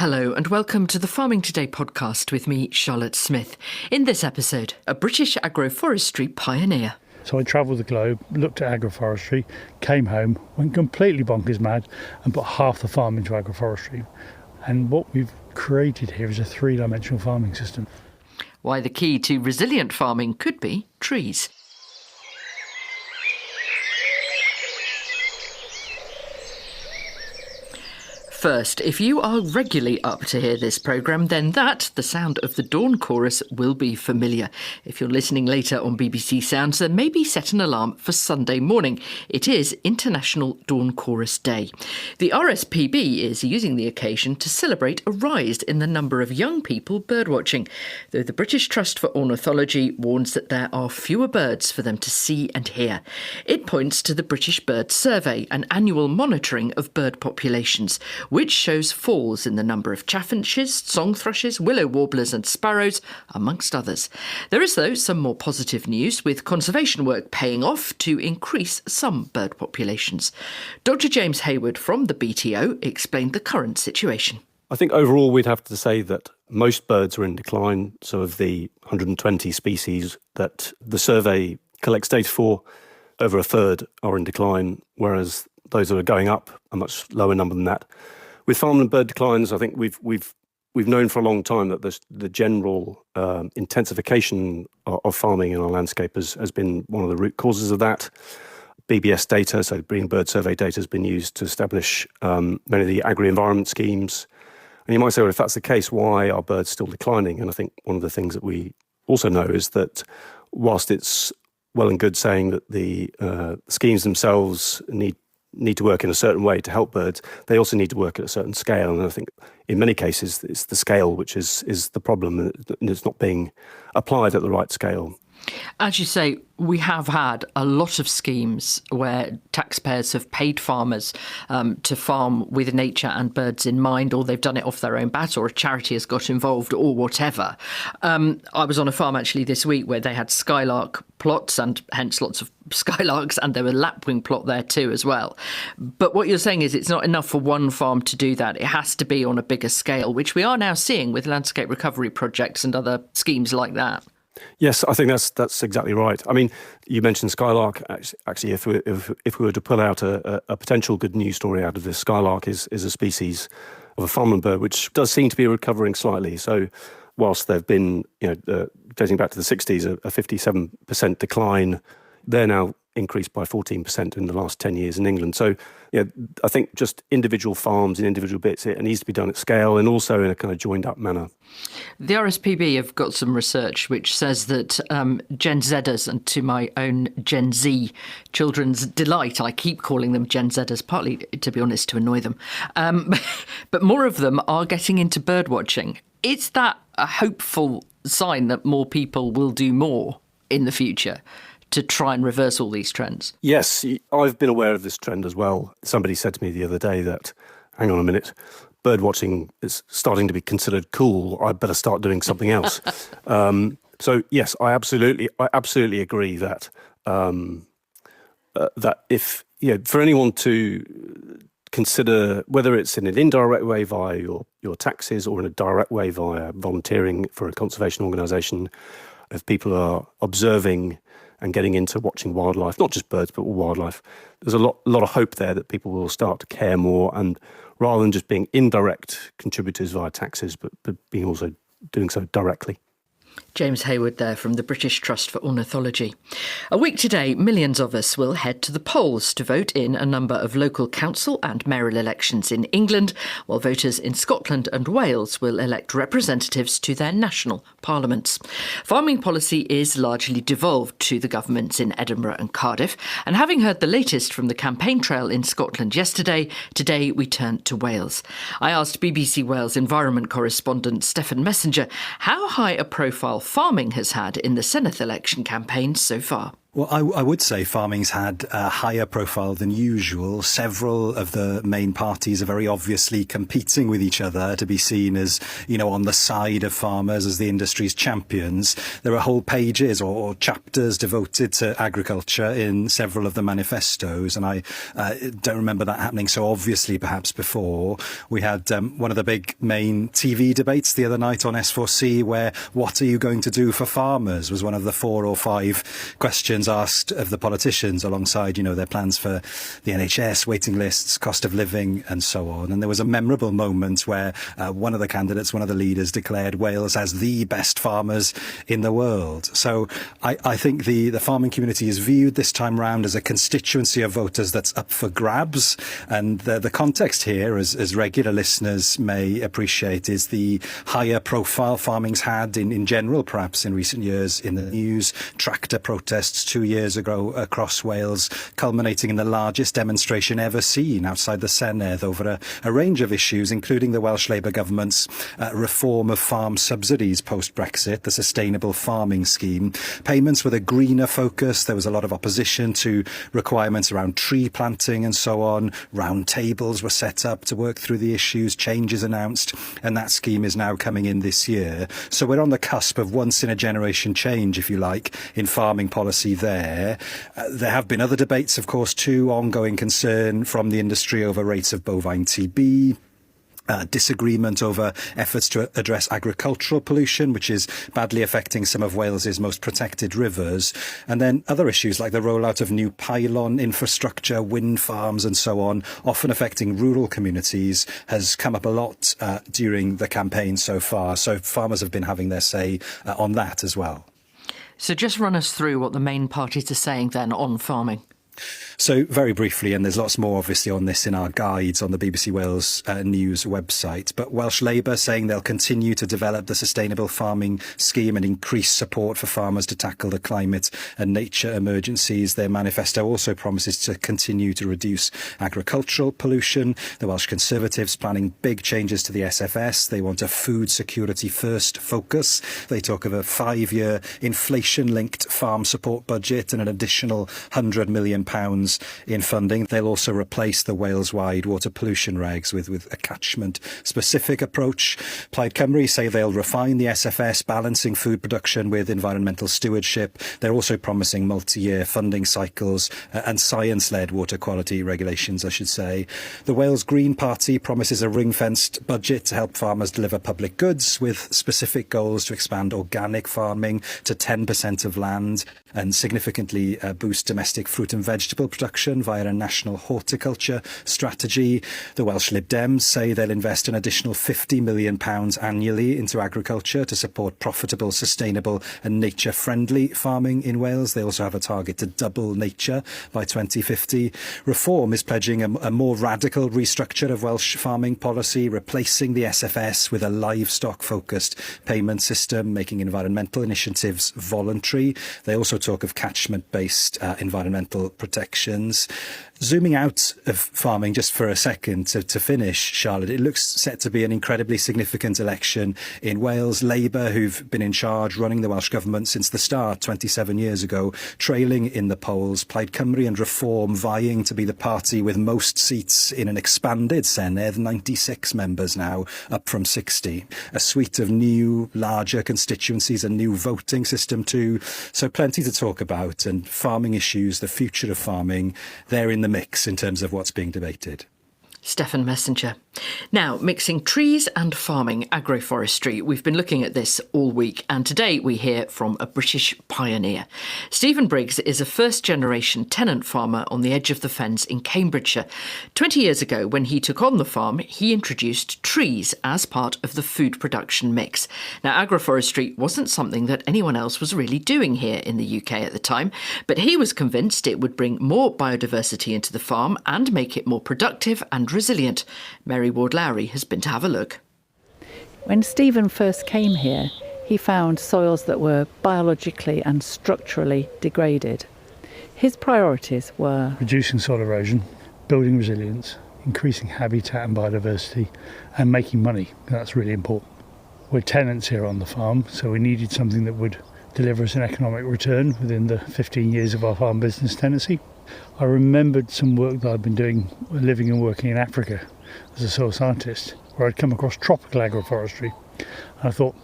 Hello and welcome to the Farming Today podcast with me, Charlotte Smith. In this episode, a British agro-forestry pioneer. So I travelled the globe, looked at agro-forestry, came home, went completely bonkers mad and put half the farm into agro-forestry. And what we've created here is a three-dimensional farming system. Why the key to resilient farming could be trees. First, if you are regularly up to hear this programme, then the sound of the dawn chorus, will be familiar. If you're listening later on BBC Sounds, then maybe set an alarm for Sunday morning. It is International Dawn Chorus Day. The RSPB is using the occasion to celebrate a rise in the number of young people birdwatching, though the British Trust for Ornithology warns that there are fewer birds for them to see and hear. It points to the British Bird Survey, an annual monitoring of bird populations, which shows falls in the number of chaffinches, song thrushes, willow warblers and sparrows, amongst others. There is, though, some more positive news, with conservation work paying off to increase some bird populations. Dr James Hayward from the BTO explained the current situation. I think overall we'd have to say that most birds are in decline. So of the 120 species that the survey collects data for, over a third are in decline, whereas those that are going up, a much lower number than that. With farmland bird declines, I think we've known for a long time that the general intensification of farming in our landscape has been one of the root causes of that. BBS data, so Breeding Bird Survey data, has been used to establish many of the agri-environment schemes. And you might say, well, if that's the case, why are birds still declining? And I think one of the things that we also know is that whilst it's well and good saying that the schemes themselves need to work in a certain way to help birds, they also need to work at a certain scale. And I think in many cases it's the scale which is the problem, and it's not being applied at the right scale. As you say, we have had a lot of schemes where taxpayers have paid farmers to farm with nature and birds in mind, or they've done it off their own bat, or a charity has got involved, or whatever. I was on a farm actually this week where they had skylark plots, and hence lots of skylarks, and there were lapwing plot there too as well. But what you're saying is it's not enough for one farm to do that. It has to be on a bigger scale, which we are now seeing with landscape recovery projects and other schemes like that. Yes, I think that's exactly right. I mean, you mentioned skylark. Actually, if we were to pull out a potential good news story out of this, skylark is a species of a farmland bird which does seem to be recovering slightly. So, whilst there've been, dating back to the 60s, a 57% decline, they're now increased by 14% in the last 10 years in England. So, I think just individual farms and individual bits, it needs to be done at scale and also in a kind of joined up manner. The RSPB have got some research which says that Gen Zers, and to my own Gen Z children's delight, I keep calling them Gen Zers, partly, to be honest, to annoy them, but more of them are getting into bird watching. Is that a hopeful sign that more people will do more in the future to try and reverse all these trends? Yes, I've been aware of this trend as well. Somebody said to me the other day that, hang on a minute, bird watching is starting to be considered cool. I better start doing something else. So yes, I absolutely agree that that if for anyone to consider whether it's in an indirect way via your taxes or in a direct way via volunteering for a conservation organisation, if people are observing and getting into watching wildlife, not just birds, but all wildlife, there's a lot of hope there that people will start to care more, and rather than just being indirect contributors via taxes, but being also doing so directly. James Hayward there from the British Trust for Ornithology. A week today, millions of us will head to the polls to vote in a number of local council and mayoral elections in England, while voters in Scotland and Wales will elect representatives to their national parliaments. Farming policy is largely devolved to the governments in Edinburgh and Cardiff, and having heard the latest from the campaign trail in Scotland yesterday, today we turn to Wales. I asked BBC Wales environment correspondent Stefan Messenger how high a profile farming has had in the Senedd election campaign so far. Well, I would say farming's had a higher profile than usual. Several of the main parties are very obviously competing with each other to be seen as, on the side of farmers as the industry's champions. There are whole pages or chapters devoted to agriculture in several of the manifestos, and I don't remember that happening so obviously perhaps before. We had one of the big main TV debates the other night on S4C where "what are you going to do for farmers?" was one of the 4 or 5 questions asked of the politicians, alongside, their plans for the NHS, waiting lists, cost of living, and so on. And there was a memorable moment where one of the candidates, one of the leaders, declared Wales as the best farmers in the world. So I think the farming community is viewed this time round as a constituency of voters that's up for grabs. And the context here, as regular listeners may appreciate, is the higher profile farming's had in general, perhaps in recent years, in the news. Tractor protests 2 years ago across Wales, culminating in the largest demonstration ever seen outside the Senedd over a range of issues, including the Welsh Labour government's reform of farm subsidies post-Brexit, the sustainable farming scheme. Payments with a greener focus. There was a lot of opposition to requirements around tree planting and so on. Round tables were set up to work through the issues, changes announced, and that scheme is now coming in this year. So we're on the cusp of once-in-a-generation change, if you like, in farming policy there. There have been other debates, of course, too. Ongoing concern from the industry over rates of bovine TB. Disagreement over efforts to address agricultural pollution, which is badly affecting some of Wales's most protected rivers. And then other issues like the rollout of new pylon infrastructure, wind farms and so on, often affecting rural communities, has come up a lot during the campaign so far. So farmers have been having their say on that as well. So just run us through what the main parties are saying then on farming. So very briefly, and there's lots more obviously on this in our guides on the BBC Wales News website, but Welsh Labour saying they'll continue to develop the sustainable farming scheme and increase support for farmers to tackle the climate and nature emergencies. Their manifesto also promises to continue to reduce agricultural pollution. The Welsh Conservatives planning big changes to the SFS. They want a food security first focus. They talk of a 5-year inflation-linked farm support budget and an additional £100 million in funding. They'll also replace the Wales-wide water pollution regs with a catchment-specific approach. Plaid Cymru say they'll refine the SFS, balancing food production with environmental stewardship. They're also promising multi-year funding cycles and science-led water quality regulations, I should say. The Wales Green Party promises a ring-fenced budget to help farmers deliver public goods, with specific goals to expand organic farming to 10% of land and significantly boost domestic fruit and vegetable production via a national horticulture strategy. The Welsh Lib Dems say they'll invest an additional £50 million annually into agriculture to support profitable, sustainable and nature-friendly farming in Wales. They also have a target to double nature by 2050. Reform is pledging a more radical restructure of Welsh farming policy, replacing the SFS with a livestock-focused payment system, making environmental initiatives voluntary. They also talk of catchment-based environmental protections. Zooming out of farming just for a second to finish, Charlotte, it looks set to be an incredibly significant election in Wales. Labour, who've been in charge running the Welsh Government since the start 27 years ago, trailing in the polls. Plaid Cymru and Reform vying to be the party with most seats in an expanded Senedd, 96 members now, up from 60. A suite of new, larger constituencies, a new voting system too. So plenty to talk about, and farming issues, the future of farming, they're in the mix in terms of what's being debated. Stefan Messenger. Now, mixing trees and farming, agroforestry. We've been looking at this all week, and today we hear from a British pioneer. Stephen Briggs is a first-generation tenant farmer on the edge of the fens in Cambridgeshire. 20 years ago, when he took on the farm, he introduced trees as part of the food production mix. Now, agroforestry wasn't something that anyone else was really doing here in the UK at the time, but he was convinced it would bring more biodiversity into the farm and make it more productive and resilient. Mary Ward-Lowry has been to have a look. When Stephen first came here, he found soils that were biologically and structurally degraded. His priorities were reducing soil erosion, building resilience, increasing habitat and biodiversity, and making money. That's really important. We're tenants here on the farm, so we needed something that would deliver us an economic return within the 15 years of our farm business tenancy. I remembered some work that I'd been doing living and working in Africa as a soil scientist, where I'd come across tropical agroforestry. And I thought,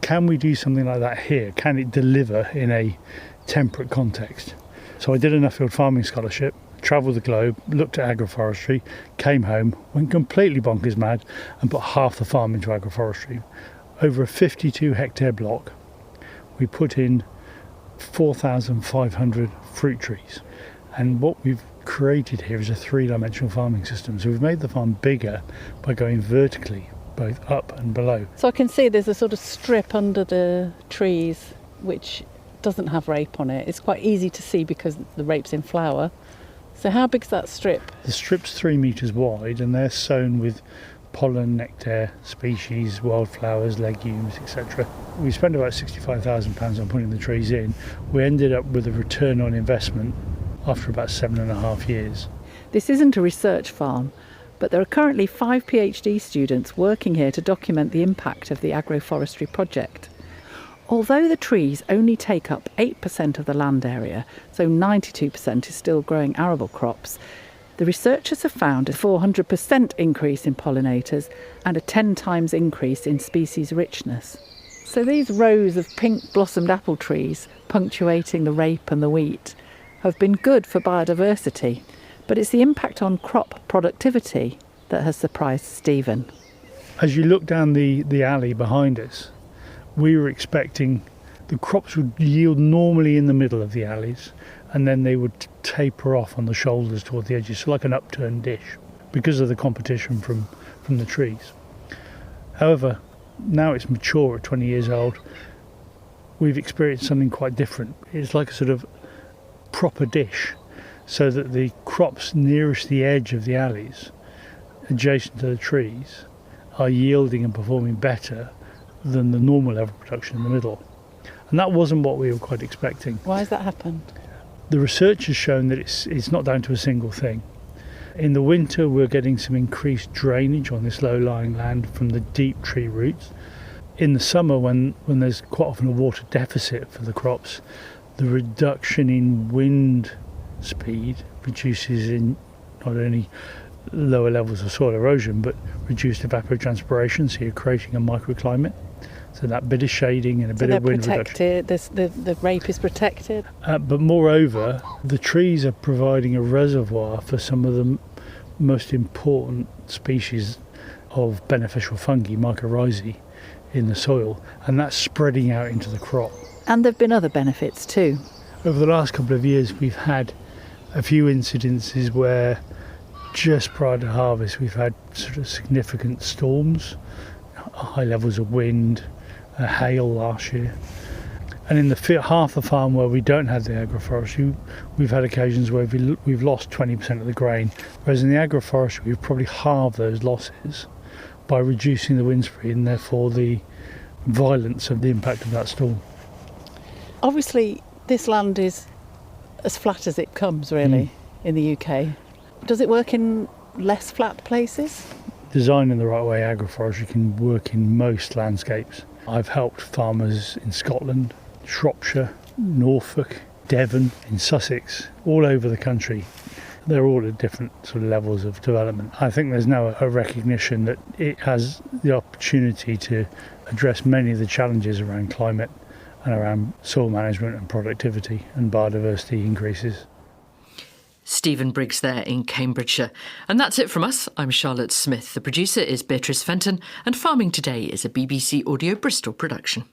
can we do something like that here? Can it deliver in a temperate context? So I did an field farming scholarship, travelled the globe, looked at agroforestry, came home, went completely bonkers mad and put half the farm into agroforestry. Over a 52 hectare block, we put in 4,500 fruit trees. And what we've created here is a three-dimensional farming system. So we've made the farm bigger by going vertically, both up and below. So I can see there's a sort of strip under the trees which doesn't have rape on it. It's quite easy to see because the rape's in flower. So how big's that strip? The strip's 3 metres wide and they're sown with pollen, nectar, species, wildflowers, legumes, etc. We spent about £65,000 on putting the trees in. We ended up with a return on investment after about 7.5 years. This isn't a research farm, but there are currently 5 PhD students working here to document the impact of the agroforestry project. Although the trees only take up 8% of the land area, so 92% is still growing arable crops, the researchers have found a 400% increase in pollinators and a 10 times increase in species richness. So these rows of pink blossomed apple trees punctuating the rape and the wheat have been good for biodiversity, but it's the impact on crop productivity that has surprised Stephen. As you look down the alley behind us, we were expecting the crops would yield normally in the middle of the alleys and then they would taper off on the shoulders toward the edges, so like an upturned dish, because of the competition from the trees. However, now it's mature at 20 years old, we've experienced something quite different. It's like a sort of proper dish, so that the crops nearest the edge of the alleys, adjacent to the trees, are yielding and performing better than the normal level of production in the middle. And that wasn't what we were quite expecting. Why has that happened? The research has shown that it's not down to a single thing. In the winter, we're getting some increased drainage on this low-lying land from the deep tree roots. In the summer, when there's quite often a water deficit for the crops, the reduction in wind speed reduces in not only lower levels of soil erosion, but reduced evapotranspiration, so you're creating a microclimate. So that bit of shading and a bit of wind reduction. The rape is protected. But moreover, the trees are providing a reservoir for some of the most important species of beneficial fungi, mycorrhizae, in the soil, and that's spreading out into the crop. And there have been other benefits too. Over the last couple of years, we've had a few incidences where just prior to harvest we've had sort of significant storms, high levels of wind, hail last year. And in the half the farm where we don't have the agroforestry, we've had occasions where we've lost 20% of the grain, whereas in the agroforestry we've probably halved those losses by reducing the wind speed and therefore the violence of the impact of that storm. Obviously this land is as flat as it comes really in the UK. Does it work in less flat places? Designed in the right way, agroforestry can work in most landscapes. I've helped farmers in Scotland, Shropshire, Norfolk, Devon, in Sussex, all over the country. They're all at different sort of levels of development. I think there's now a recognition that it has the opportunity to address many of the challenges around climate and around soil management and productivity and biodiversity increases. Stephen Briggs there in Cambridgeshire. And that's it from us. I'm Charlotte Smith. The producer is Beatrice Fenton, and Farming Today is a BBC Audio Bristol production.